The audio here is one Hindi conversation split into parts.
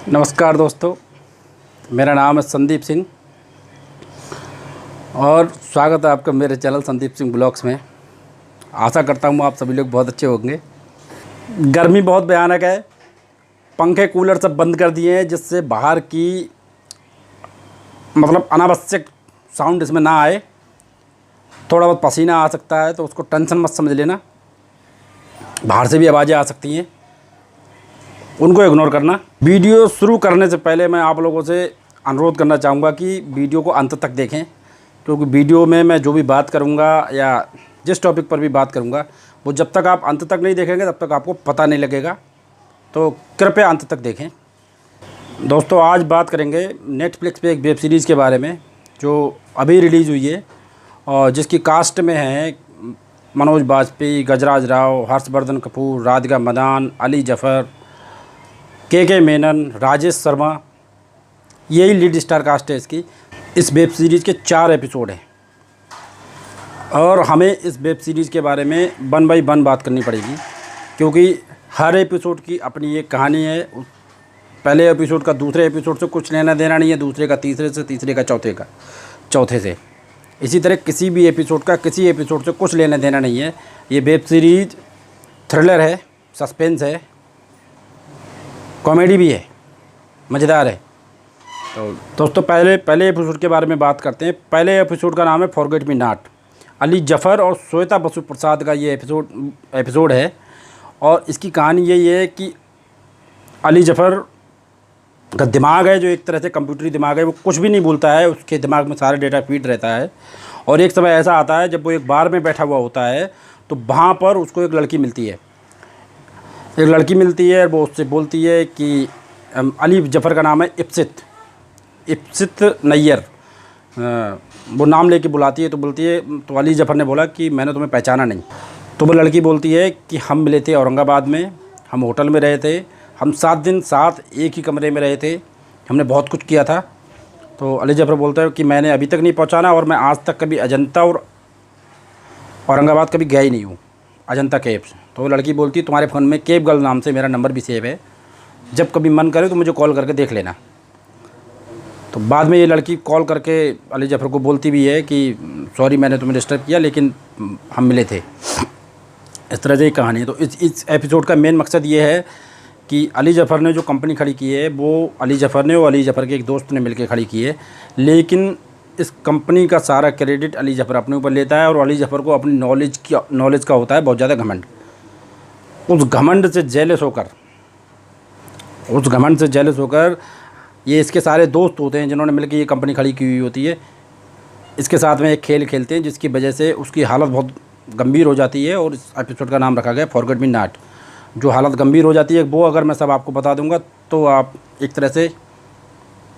नमस्कार दोस्तों, मेरा नाम है संदीप सिंह और स्वागत है आपका मेरे चैनल संदीप सिंह ब्लॉग्स में। आशा करता हूँ आप सभी लोग बहुत अच्छे होंगे। गर्मी बहुत भयानक है, पंखे कूलर सब बंद कर दिए हैं जिससे बाहर की अनावश्यक साउंड इसमें ना आए। थोड़ा बहुत पसीना आ सकता है तो उसको टेंशन मत समझ लेना, बाहर से भी आवाज़ें आ सकती हैं, उनको इग्नोर करना। वीडियो शुरू करने से पहले मैं आप लोगों से अनुरोध करना चाहूँगा कि वीडियो को अंत तक देखें, क्योंकि वीडियो में मैं जो भी बात करूँगा या जिस टॉपिक पर भी बात करूँगा वो जब तक आप अंत तक नहीं देखेंगे तब तक आपको पता नहीं लगेगा। तो कृपया अंत तक देखें। दोस्तों, आज बात करेंगे नेटफ्लिक्स पे एक वेब सीरीज़ के बारे में जो अभी रिलीज़ हुई है और जिसकी कास्ट में है मनोज बाजपेयी, गजराज राव, हर्षवर्धन कपूर, राधिका मदान, अली जफ़र, के मेनन, राजेश शर्मा, यही लीड स्टार कास्ट है इसकी। इस वेब सीरीज़ के 4 एपिसोड हैं और हमें इस वेब सीरीज़ के बारे में 1 बाय 1 बात करनी पड़ेगी, क्योंकि हर एपिसोड की अपनी एक कहानी है। पहले एपिसोड का दूसरे एपिसोड से कुछ लेना देना नहीं है, दूसरे का तीसरे से, तीसरे का चौथे से। इसी तरह किसी भी एपिसोड का किसी एपिसोड से कुछ लेना देना नहीं है। ये वेब सीरीज़ थ्रिलर है, सस्पेंस है, कॉमेडी भी है, मज़ेदार है। तो दोस्तों, पहले एपिसोड के बारे में बात करते हैं। पहले एपिसोड का नाम है forget me not. Ali Zafar और श्वेता बसु प्रसाद का ये एपिसोड है और इसकी कहानी यही है कि अली जफ़र का दिमाग है जो एक तरह से कंप्यूटरी दिमाग है, वो कुछ भी नहीं भूलता है, उसके दिमाग में सारा डेटा फीड रहता है। और एक समय ऐसा आता है जब वो एक बार में बैठा हुआ होता है तो वहाँ पर उसको एक लड़की मिलती है। वो उससे बोलती है कि अली जफ़र का नाम है इप्सित नैयर, वो नाम लेके बुलाती है। तो बोलती है, तो अली जफ़र ने बोला कि मैंने तुम्हें पहचाना नहीं। तो वो लड़की बोलती है कि हम मिले थे औरंगाबाद में, हम होटल में रहे थे, हम 7 दिन साथ एक ही कमरे में रहे थे, हमने बहुत कुछ किया था। तो अली जफ़र बोलता है कि मैंने अभी तक नहीं पहुँचाना और मैं आज तक कभी अजंता और औरंगाबाद कभी गया ही नहीं हूँ, अजंता केव्स। तो वो लड़की बोलती है तुम्हारे फ़ोन में केव गर्ल नाम से मेरा नंबर भी सेव है, जब कभी मन करे तो मुझे कॉल करके देख लेना। तो बाद में ये लड़की कॉल करके अली जफ़र को बोलती भी है कि सॉरी मैंने तुम्हें डिस्टर्ब किया, लेकिन हम मिले थे। इस तरह से ही कहानी है। तो इस एपिसोड का मेन मकसद ये है कि अली जफ़र ने जो कंपनी खड़ी की है वो अली जफ़र ने और अली जफ़र के एक दोस्त ने मिलकर खड़ी की है, लेकिन इस कंपनी का सारा क्रेडिट अली जफ़र अपने ऊपर लेता है और अली जफ़र को अपनी नॉलेज का होता है बहुत ज़्यादा घमंड। उस घमंड से जेलस होकर ये इसके सारे दोस्त होते हैं जिन्होंने मिलकर ये कंपनी खड़ी की हुई होती है, इसके साथ में एक खेल खेलते हैं जिसकी वजह से उसकी हालत बहुत गंभीर हो जाती है। और इस एपिसोड का नाम रखा गया फॉरगेट मी नॉट। जो हालत गंभीर हो जाती है वो अगर मैं सब आपको बता दूंगा तो आप एक तरह से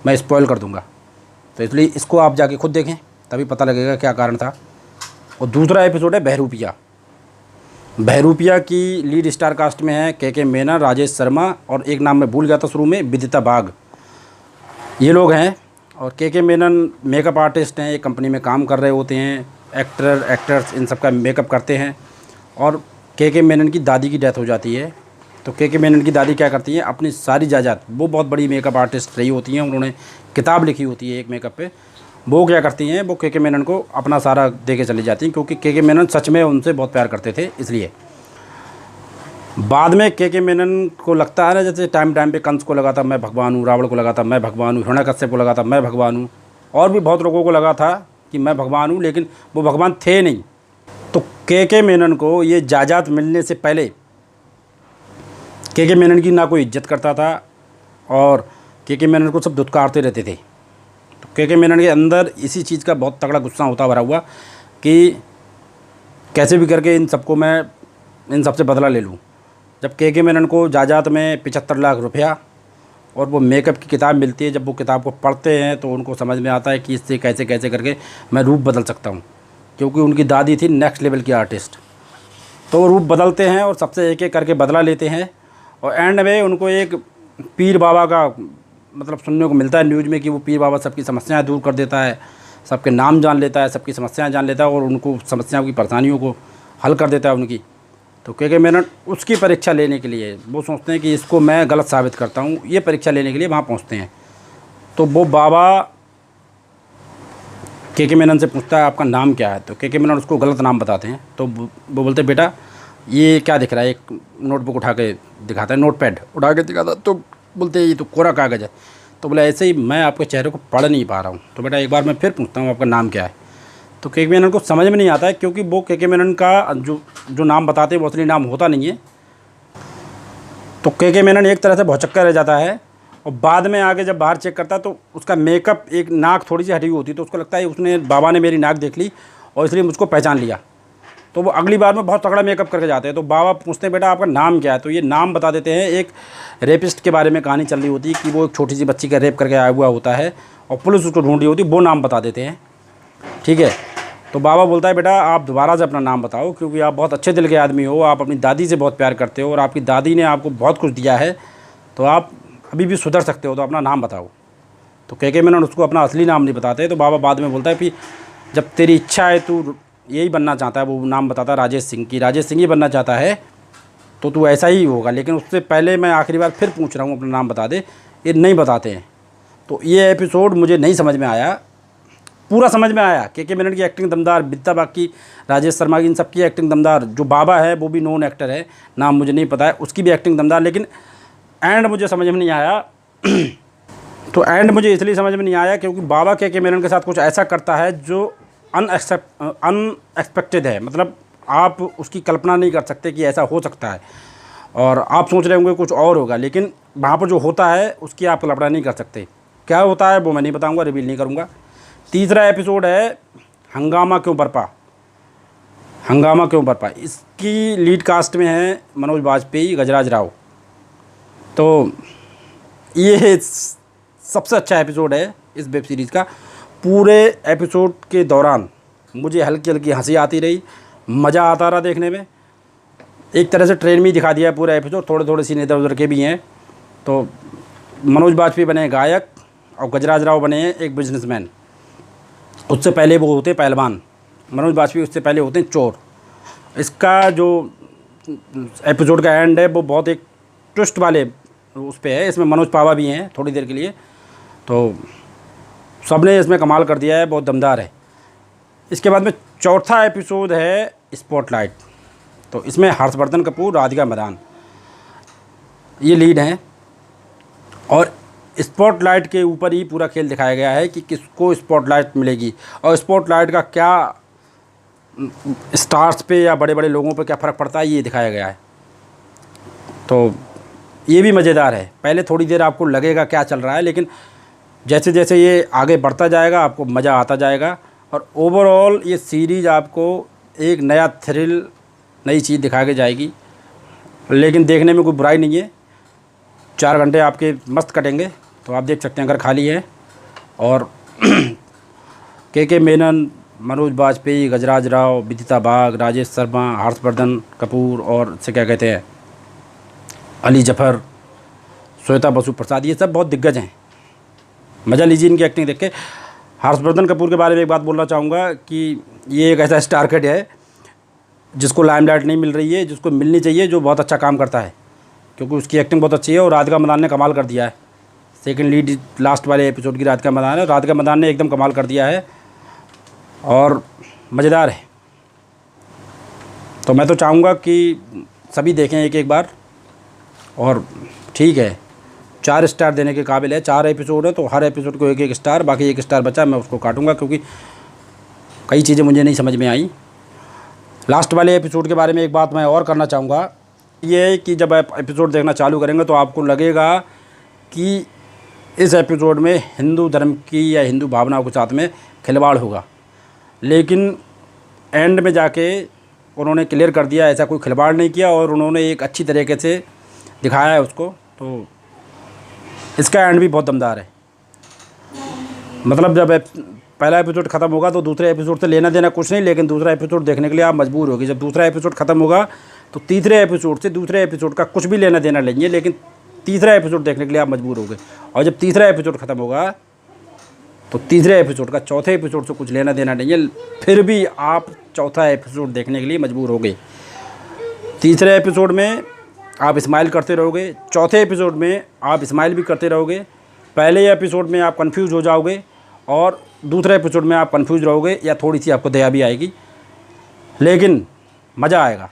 मैं स्पॉइल कर दूंगा, तो इसलिए इसको आप जाके खुद देखें, तभी पता लगेगा क्या कारण था। और दूसरा एपिसोड है बहरूपिया की लीड स्टार कास्ट में है के मेनन, राजेश शर्मा और एक नाम मैं भूल गया था शुरू में, विदिता बाग, ये लोग हैं। और के मेनन मेकअप आर्टिस्ट हैं, एक कंपनी में काम कर रहे होते हैं, एक्टर्स इन सब का मेकअप करते हैं। और के मेनन की दादी की डेथ हो जाती है। तो के मेनन की दादी क्या करती हैं, अपनी सारी जायदाद, वो बहुत बड़ी मेकअप आर्टिस्ट रही होती हैं, उन्होंने किताब लिखी होती है एक मेकअप पे, वो क्या करती हैं, वो के मेनन को अपना सारा दे के चली जाती हैं, क्योंकि के मेनन सच में उनसे बहुत प्यार करते थे। इसलिए बाद में के मेनन को लगता है ना, जैसे टाइम पे कंस को लगा था मैं भगवान हूँ, रावण को लगा था मैं भगवान हूँ, हिरण्यकश्यप को लगा था मैं भगवान हूँ, और भी बहुत लोगों को लगा था कि मैं भगवान हूँ, लेकिन वो भगवान थे नहीं। तो के मेनन को ये जायदाद मिलने से पहले के मेनन की ना कोई इज्जत करता था और के मेनन को सब धुतकारते रहते थे। तो के मेनन के अंदर इसी चीज़ का बहुत तगड़ा गुस्सा होता भरा हुआ कि कैसे भी करके इन सबसे बदला ले लूँ। जब के मेनन को जायदाद में 75 लाख रुपया और वो मेकअप की किताब मिलती है, जब वो किताब को पढ़ते हैं तो उनको समझ में आता है कि इससे कैसे कैसे करके मैं रूप बदल सकता हूँ, क्योंकि उनकी दादी थी नेक्स्ट लेवल की आर्टिस्ट। तो वो रूप बदलते हैं और सबसे एक एक करके बदला लेते हैं। और एंड में उनको एक पीर बाबा का सुनने को मिलता है न्यूज़ में कि वो पीर बाबा सबकी समस्याएं दूर कर देता है, सबके नाम जान लेता है, सबकी समस्याएं जान लेता है और उनको समस्याओं की परेशानियों को हल कर देता है उनकी। तो के मेनन उसकी परीक्षा लेने के लिए वो सोचते हैं कि इसको मैं गलत साबित करता हूँ, ये परीक्षा लेने के लिए वहाँ पहुँचते हैं। तो वो बाबा के मेनन से पूछता है आपका नाम क्या है, तो के मेनन उसको गलत नाम बताते हैं। तो वो बोलते हैं बेटा ये क्या दिख रहा है, एक नोटबुक उठा के दिखाता है, नोटपैड उठा के दिखाता, तो बोलते हैं ये तो कोरा कागज़ है। तो बोला ऐसे ही मैं आपके चेहरे को पढ़ नहीं पा रहा हूँ, तो बेटा एक बार मैं फिर पूछता हूँ आपका नाम क्या है। तो के मेनन को समझ में नहीं आता है, क्योंकि वो के मेनन का जो नाम बताते हैं वो असली नाम होता नहीं है। तो के मेनन एक तरह से भौचक्का रह जाता है, और बाद में आगे जब बाहर चेक करता है तो उसका मेकअप, एक नाक थोड़ी सी हटी हुई होती है, तो उसको लगता है उसने बाबा ने मेरी नाक देख ली और इसलिए मुझको पहचान लिया। तो वो अगली बार में बहुत तगड़ा मेकअप करके जाते हैं। तो बाबा पूछते हैं बेटा आपका नाम क्या है, तो ये नाम बता देते हैं। एक रेपिस्ट के बारे में कहानी चल रही होती है कि वो एक छोटी सी बच्ची का रेप करके आया हुआ होता है और पुलिस उसको ढूंढ रही होती है, वो नाम बता देते हैं। ठीक है, तो बाबा बोलता है बेटा आप दोबारा से अपना नाम बताओ, क्योंकि आप बहुत अच्छे दिल के आदमी हो, आप अपनी दादी से बहुत प्यार करते हो और आपकी दादी ने आपको बहुत कुछ दिया है, तो आप अभी भी सुधर सकते हो, तो अपना नाम बताओ। तो के मेनन उसको अपना असली नाम नहीं बताते। तो बाबा बाद में बोलता है कि जब तेरी इच्छा है, तू यही बनना चाहता है, वो नाम बताता है राजेश सिंह की, राजेश सिंह ही बनना चाहता है, तो तू ऐसा ही होगा। लेकिन उससे पहले मैं आखिरी बार फिर पूछ रहा हूँ अपना नाम बता दे, ये नहीं बताते हैं। तो ये एपिसोड मुझे नहीं समझ में आया, पूरा समझ में आया। के मेनन की एक्टिंग दमदार, बिद्दा बाकी, राजेश शर्मा की, इन सब की एक्टिंग दमदार। जो बाबा है वो भी नोन एक्टर है, नाम मुझे नहीं पता है, उसकी भी एक्टिंग दमदार। लेकिन एंड मुझे समझ में नहीं आया। तो एंड मुझे इसलिए समझ में नहीं आया क्योंकि बाबा के मेनन के साथ कुछ ऐसा करता है जो अनएक्सपेक्टेड है। मतलब आप उसकी कल्पना नहीं कर सकते कि ऐसा हो सकता है, और आप सोच रहे होंगे कुछ और होगा, लेकिन वहाँ पर जो होता है उसकी आप कल्पना नहीं कर सकते। क्या होता है वो मैं नहीं बताऊँगा, रिवील नहीं करूँगा। तीसरा एपिसोड है हंगामा क्यों बरपा। हंगामा क्यों बरपा, इसकी लीड कास्ट में है मनोज बाजपेयी, गजराज राव। तो ये सबसे अच्छा एपिसोड है इस वेब सीरीज़ का। पूरे एपिसोड के दौरान मुझे हल्की हल्की हंसी आती रही, मज़ा आता रहा देखने में। एक तरह से ट्रेन में ही दिखा दिया है पूरा एपिसोड, थोड़े थोड़े सीन इधर उधर के भी हैं। तो मनोज बाजपेयी बने गायक और गजराज राव बने एक बिजनेसमैन। उससे पहले वो होते पहलवान, मनोज बाजपेयी उससे पहले होते हैं चोर। इसका जो एपिसोड का एंड है वो बहुत एक ट्विस्ट वाले उस पे है। इसमें मनोज पावा भी हैं थोड़ी देर के लिए, तो सबने इसमें कमाल कर दिया है, बहुत दमदार है। इसके बाद में चौथा एपिसोड है स्पॉटलाइट। तो इसमें हर्षवर्धन कपूर, राधिका मदान ये लीड हैं, और स्पॉटलाइट के ऊपर ही पूरा खेल दिखाया गया है कि किसको स्पॉटलाइट मिलेगी और स्पॉटलाइट का क्या स्टार्स पे या बड़े बड़े लोगों पे क्या फ़र्क पड़ता है, ये दिखाया गया है। तो ये भी मज़ेदार है। पहले थोड़ी देर आपको लगेगा क्या चल रहा है, लेकिन जैसे जैसे ये आगे बढ़ता जाएगा आपको मज़ा आता जाएगा, और ओवरऑल ये सीरीज़ आपको एक नया थ्रिल, नई चीज़ दिखा के जाएगी। लेकिन देखने में कोई बुराई नहीं है, 4 घंटे आपके मस्त कटेंगे, तो आप देख सकते हैं अगर खाली है। और के मेनन, मनोज बाजपेयी, गजराज राव, विदिता बाग, राजेश शर्मा, हर्षवर्धन कपूर और से क्या कहते हैं अली जफ़र, श्वेता बसु प्रसाद, ये सब बहुत दिग्गज हैं। मज़ा लीजिए इनकी एक्टिंग देख के। हर्षवर्धन कपूर के बारे में एक बात बोलना चाहूँगा कि ये एक ऐसा स्टार कट है जिसको लाइमलाइट नहीं मिल रही है, जिसको मिलनी चाहिए, जो बहुत अच्छा काम करता है, क्योंकि उसकी एक्टिंग बहुत अच्छी है। और राधिका मदान ने कमाल कर दिया है। सेकंड लीड लास्ट वाले एपिसोड की राधिका मदान है, राधिका मदान ने एकदम कमाल कर दिया है और मज़ेदार है। तो मैं तो चाहूँगा कि सभी देखें एक एक बार, और ठीक है 4 स्टार देने के काबिल है। 4 एपिसोड है तो हर एपिसोड को 1-1 स्टार, बाकी 1 स्टार बचा मैं उसको काटूँगा, क्योंकि कई चीज़ें मुझे नहीं समझ में आई। लास्ट वाले एपिसोड के बारे में एक बात मैं और करना चाहूँगा, ये है कि जब आप एपिसोड देखना चालू करेंगे तो आपको लगेगा कि इस एपिसोड में हिंदू धर्म की या हिंदू भावनाओं के साथ में खिलवाड़ होगा, लेकिन एंड में जाके उन्होंने क्लियर कर दिया ऐसा कोई खिलवाड़ नहीं किया, और उन्होंने एक अच्छी तरीके से दिखाया है उसको। तो इसका एंड भी बहुत दमदार है। मतलब जब पहला एपिसोड ख़त्म होगा तो दूसरे एपिसोड से लेना देना कुछ नहीं, लेकिन दूसरा एपिसोड देखने के लिए आप मजबूर होगी। जब दूसरा एपिसोड ख़त्म होगा तो तीसरे एपिसोड से दूसरे एपिसोड का कुछ भी लेना देना लेंगे, लेकिन तीसरा एपिसोड देखने के लिए आप मजबूर होगे। और जब तीसरा एपिसोड ख़त्म होगा तो तीसरे एपिसोड का चौथे एपिसोड से कुछ लेना देना नहीं है, फिर भी आप चौथा एपिसोड देखने के लिए मजबूर होगे। तीसरे एपिसोड में आप स्माइल करते रहोगे, चौथे एपिसोड में आप स्माइल भी करते रहोगे, पहले एपिसोड में आप कंफ्यूज हो जाओगे और दूसरे एपिसोड में आप कंफ्यूज रहोगे या थोड़ी सी आपको दया भी आएगी, लेकिन मज़ा आएगा।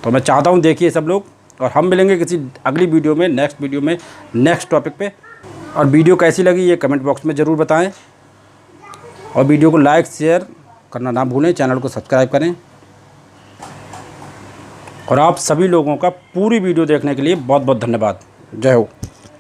तो मैं चाहता हूँ देखिए सब लोग, और हम मिलेंगे किसी अगली वीडियो में, नेक्स्ट वीडियो में, नेक्स्ट टॉपिक पे। और वीडियो कैसी लगी ये कमेंट बॉक्स में ज़रूर बताएं, और वीडियो को लाइक शेयर करना ना भूलें, चैनल को सब्सक्राइब करें। और आप सभी लोगों का पूरी वीडियो देखने के लिए बहुत बहुत धन्यवाद। जय हो।